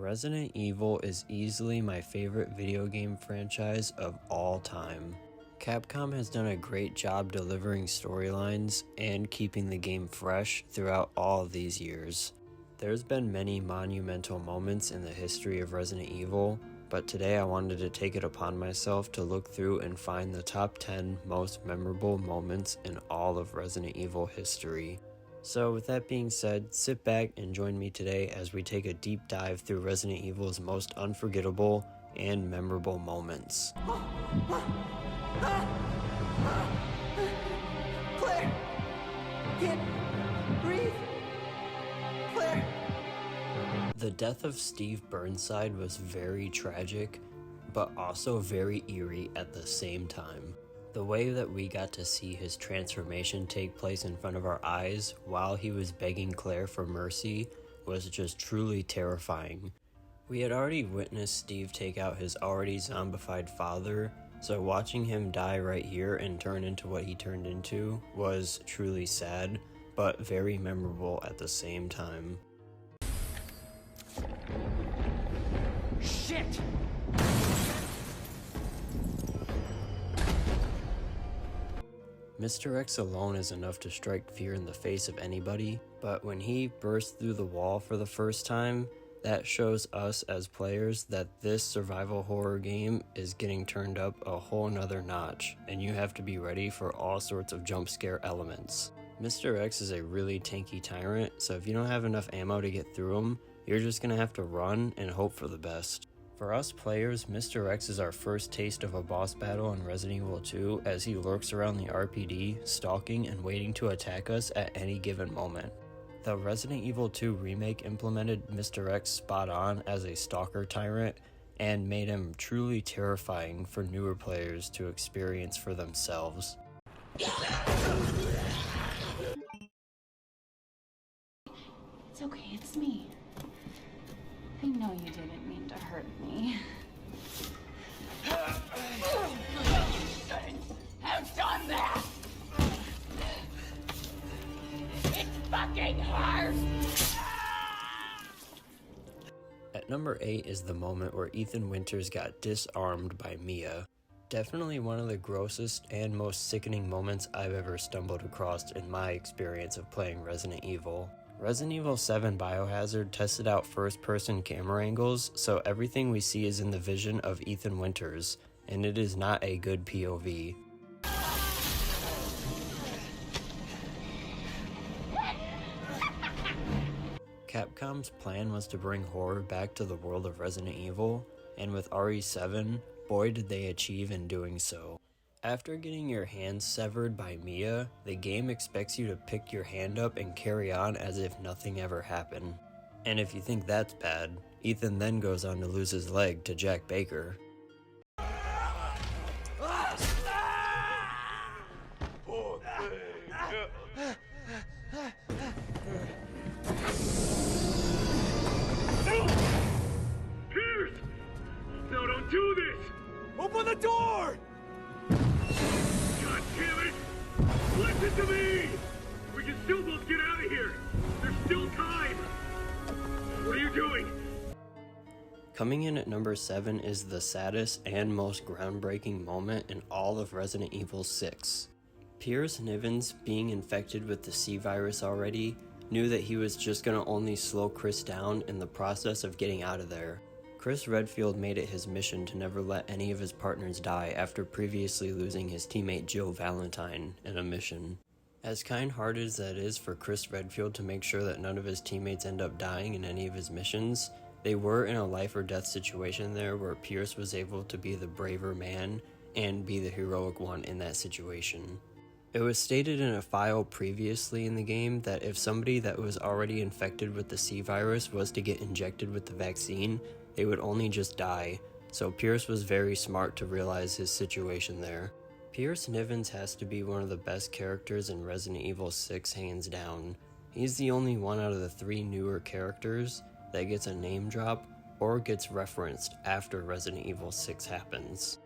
Resident Evil is easily my favorite video game franchise of all time. Capcom has done a great job delivering storylines and keeping the game fresh throughout all of these years. There's been many monumental moments in the history of Resident Evil, but today I wanted to take it upon myself to look through and find the top 10 most memorable moments in all of Resident Evil history. So with that being said, sit back and join me today as we take a deep dive through Resident Evil's most unforgettable and memorable moments. Claire! Can't breathe! Claire! The death of Steve Burnside was very tragic, but also very eerie at the same time. The way that we got to see his transformation take place in front of our eyes while he was begging Claire for mercy was just truly terrifying. We had already witnessed Steve take out his already zombified father, so watching him die right here and turn into what he turned into was truly sad, but very memorable at the same time. Shit! Mr. X alone is enough to strike fear in the face of anybody, but when he burst through the wall for the first time, that shows us as players that this survival horror game is getting turned up a whole nother notch, and you have to be ready for all sorts of jump scare elements. Mr. X is a really tanky tyrant, so if you don't have enough ammo to get through him, you're just gonna have to run and hope for the best. For us players, Mr. X is our first taste of a boss battle in Resident Evil 2 as he lurks around the RPD, stalking and waiting to attack us at any given moment. The Resident Evil 2 remake implemented Mr. X spot on as a stalker tyrant and made him truly terrifying for newer players to experience for themselves. It's okay, it's me. I know you didn't mean to hurt me. Have done that! It fucking hurts! At number 8 is the moment where Ethan Winters got disarmed by Mia. Definitely one of the grossest and most sickening moments I've ever stumbled across in my experience of playing Resident Evil. Resident Evil 7 Biohazard tested out first-person camera angles, so everything we see is in the vision of Ethan Winters, and it is not a good POV. Capcom's plan was to bring horror back to the world of Resident Evil, and with RE7, boy did they achieve in doing so. After getting your hand severed by Mia, the game expects you to pick your hand up and carry on as if nothing ever happened. And if you think that's bad, Ethan then goes on to lose his leg to Jack Baker. Piers! No, don't do this! Open the door! God damn it! Listen to me! We can still both get out of here! There's still time! What are you doing? Coming in at number 7 is the saddest and most groundbreaking moment in all of Resident Evil 6. Piers Nivans, being infected with the C virus already, knew that he was just gonna only slow Chris down in the process of getting out of there. Chris Redfield made it his mission to never let any of his partners die after previously losing his teammate Jill Valentine in a mission. As kind-hearted as that is for Chris Redfield to make sure that none of his teammates end up dying in any of his missions, they were in a life or death situation there where Piers was able to be the braver man and be the heroic one in that situation. It was stated in a file previously in the game that if somebody that was already infected with the C virus was to get injected with the vaccine, they would only just die, so Piers was very smart to realize his situation there. Piers Nivans has to be one of the best characters in Resident Evil 6 hands down. He's the only one out of the 3 newer characters that gets a name drop or gets referenced after Resident Evil 6 happens.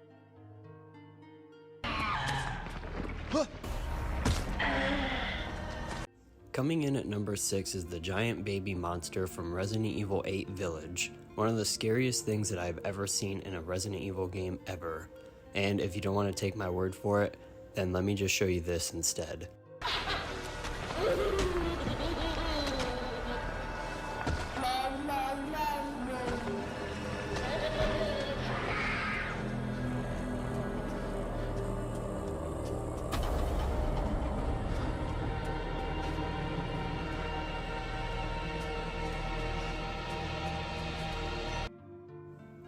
Coming in at number 6 is the giant baby monster from Resident Evil 8 Village, One of the scariest things that I've ever seen in a Resident Evil game ever. And if you don't want to take my word for it, then let me just show you this instead.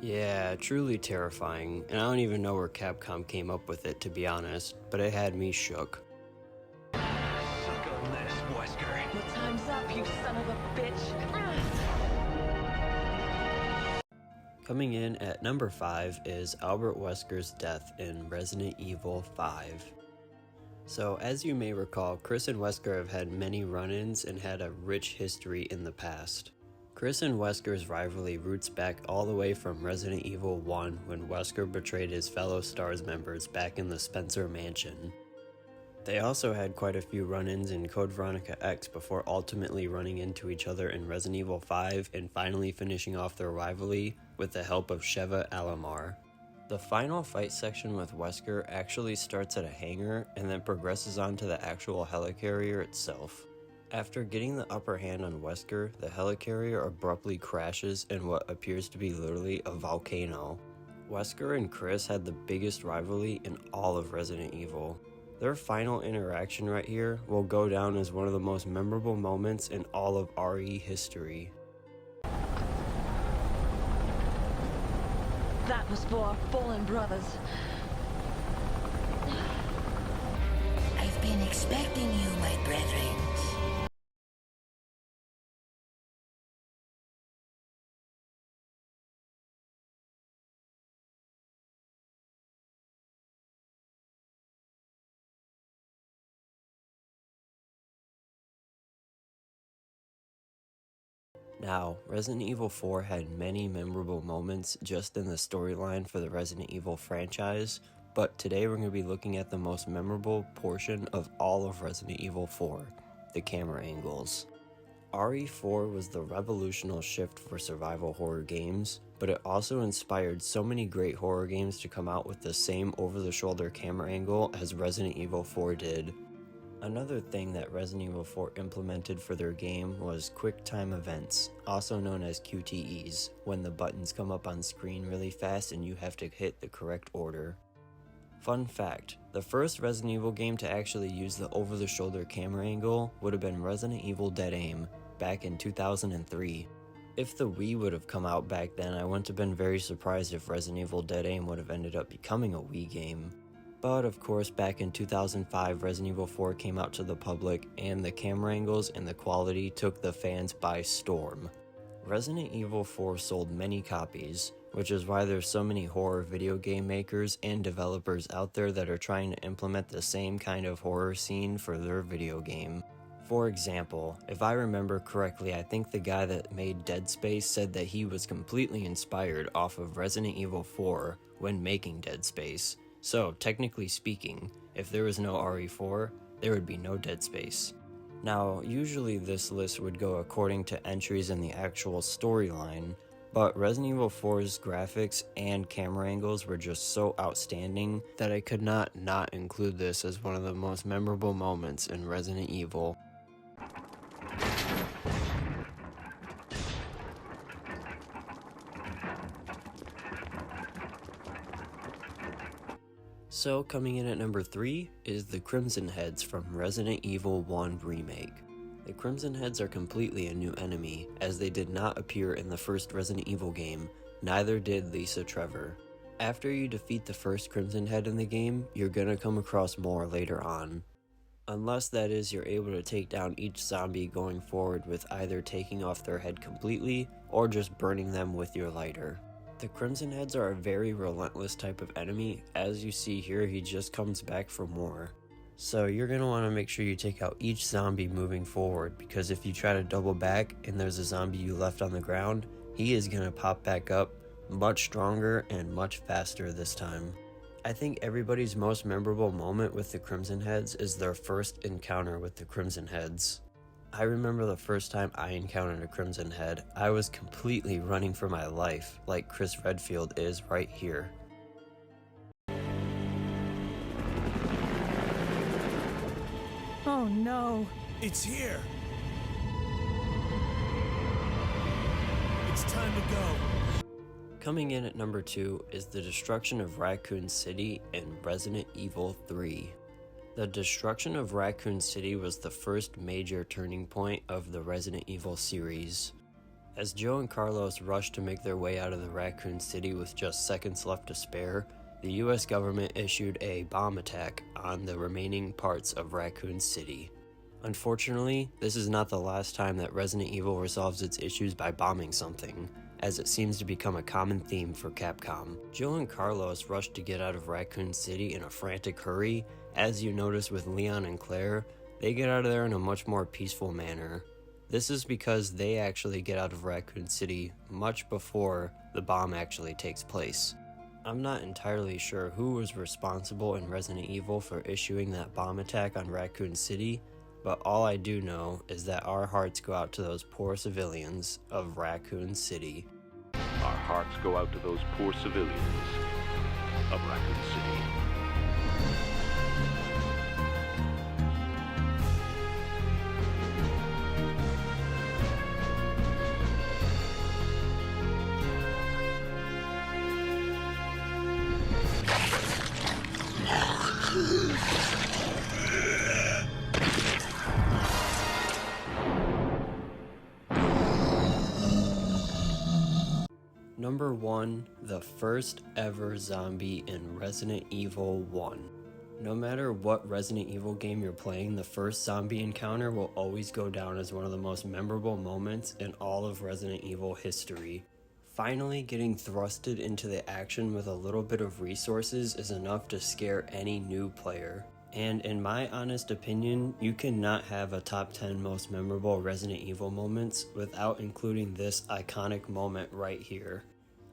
Yeah, truly terrifying, and I don't even know where Capcom came up with it, to be honest, but it had me shook. Suck on this, Wesker. Your time's up, you son of a bitch. Coming in at number 5 is Albert Wesker's death in Resident Evil 5. So, as you may recall, Chris and Wesker have had many run-ins and had a rich history in the past. Chris and Wesker's rivalry roots back all the way from Resident Evil 1 when Wesker betrayed his fellow STARS members back in the Spencer Mansion. They also had quite a few run-ins in Code Veronica X before ultimately running into each other in Resident Evil 5 and finally finishing off their rivalry with the help of Sheva Alomar. The final fight section with Wesker actually starts at a hangar and then progresses on to the actual helicarrier itself. After getting the upper hand on Wesker, the helicarrier abruptly crashes in what appears to be literally a volcano. Wesker and Chris had the biggest rivalry in all of Resident Evil. Their final interaction right here will go down as one of the most memorable moments in all of RE history. That was for our fallen brothers. I've been expecting you, my brethren. Now, Resident Evil 4 had many memorable moments just in the storyline for the Resident Evil franchise, but today we're going to be looking at the most memorable portion of all of Resident Evil 4, the camera angles. RE4 was the revolutionary shift for survival horror games, but it also inspired so many great horror games to come out with the same over-the-shoulder camera angle as Resident Evil 4 did. Another thing that Resident Evil 4 implemented for their game was quick time events, also known as QTEs, when the buttons come up on screen really fast and you have to hit the correct order. Fun fact, the first Resident Evil game to actually use the over-the-shoulder camera angle would have been Resident Evil Dead Aim, back in 2003. If the Wii would have come out back then, I wouldn't have been very surprised if Resident Evil Dead Aim would have ended up becoming a Wii game. But of course, back in 2005, Resident Evil 4 came out to the public, and the camera angles and the quality took the fans by storm. Resident Evil 4 sold many copies, which is why there's so many horror video game makers and developers out there that are trying to implement the same kind of horror scene for their video game. For example, if I remember correctly, I think the guy that made Dead Space said that he was completely inspired off of Resident Evil 4 when making Dead Space. So, technically speaking, if there was no RE4, there would be no Dead Space. Now, usually this list would go according to entries in the actual storyline, but Resident Evil 4's graphics and camera angles were just so outstanding that I could not include this as one of the most memorable moments in Resident Evil. So coming in at number 3 is the Crimson Heads from Resident Evil 1 Remake. The Crimson Heads are completely a new enemy, as they did not appear in the first Resident Evil game, neither did Lisa Trevor. After you defeat the first Crimson Head in the game, you're gonna come across more later on. Unless that is you're able to take down each zombie going forward with either taking off their head completely or just burning them with your lighter. The Crimson Heads are a very relentless type of enemy. As you see here, he just comes back for more. So you're going to want to make sure you take out each zombie moving forward, because if you try to double back and there's a zombie you left on the ground, he is going to pop back up much stronger and much faster this time. I think everybody's most memorable moment with the Crimson Heads is their first encounter with the Crimson Heads. I remember the first time I encountered a Crimson Head, I was completely running for my life, like Chris Redfield is right here. Oh no. It's here. It's time to go. Coming in at number 2 is the destruction of Raccoon City in Resident Evil 3. The destruction of Raccoon City was the first major turning point of the Resident Evil series. As Joe and Carlos rushed to make their way out of the Raccoon City with just seconds left to spare, the US government issued a bomb attack on the remaining parts of Raccoon City. Unfortunately, this is not the last time that Resident Evil resolves its issues by bombing something, as it seems to become a common theme for Capcom. Joe and Carlos rushed to get out of Raccoon City in a frantic hurry. As you notice with Leon and Claire, they get out of there in a much more peaceful manner. This is because they actually get out of Raccoon City much before the bomb actually takes place. I'm not entirely sure who was responsible in Resident Evil for issuing that bomb attack on Raccoon City, but all I do know is that our hearts go out to those poor civilians of Raccoon City. Our hearts go out to those poor civilians of Raccoon City. Number 1, the first ever zombie in Resident Evil 1. No matter what Resident Evil game you're playing, the first zombie encounter will always go down as one of the most memorable moments in all of Resident Evil history. Finally getting thrusted into the action with a little bit of resources is enough to scare any new player. And in my honest opinion, you cannot have a top 10 most memorable Resident Evil moments without including this iconic moment right here.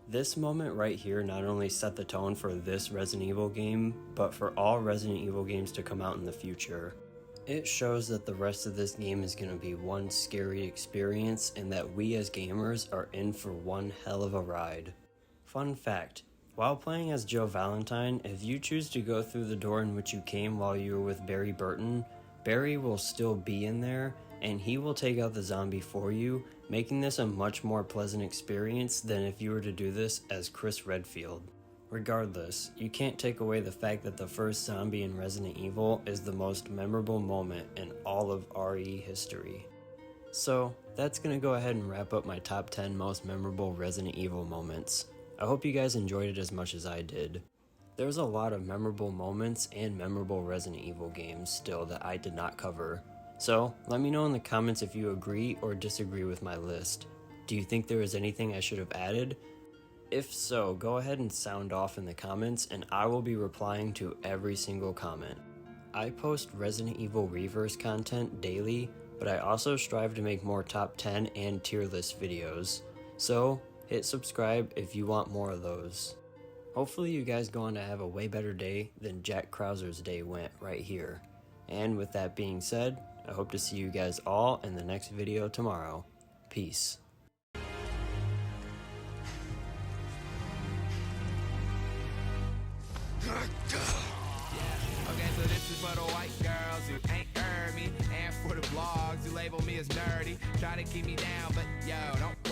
This moment right here not only set the tone for this Resident Evil game, but for all Resident Evil games to come out in the future. It shows that the rest of this game is going to be one scary experience and that we as gamers are in for one hell of a ride. Fun fact, while playing as Joe Valentine, if you choose to go through the door in which you came while you were with Barry Burton, Barry will still be in there and he will take out the zombie for you, making this a much more pleasant experience than if you were to do this as Chris Redfield. Regardless, you can't take away the fact that the first zombie in Resident Evil is the most memorable moment in all of RE history. So, that's gonna go ahead and wrap up my top 10 most memorable Resident Evil moments. I hope you guys enjoyed it as much as I did. There's a lot of memorable moments and memorable Resident Evil games still that I did not cover. So, let me know in the comments if you agree or disagree with my list. Do you think there is anything I should have added? If so, go ahead and sound off in the comments and I will be replying to every single comment. I post Resident Evil Reverse content daily, but I also strive to make more top 10 and tier list videos. So, hit subscribe if you want more of those. Hopefully you guys go on to have a way better day than Jack Krauser's day went right here. And with that being said, I hope to see you guys all in the next video tomorrow. Peace. Okay, so this is for the white girls who ain't heard me, and for the blogs who label me as nerdy, try to keep me down, but yo, don't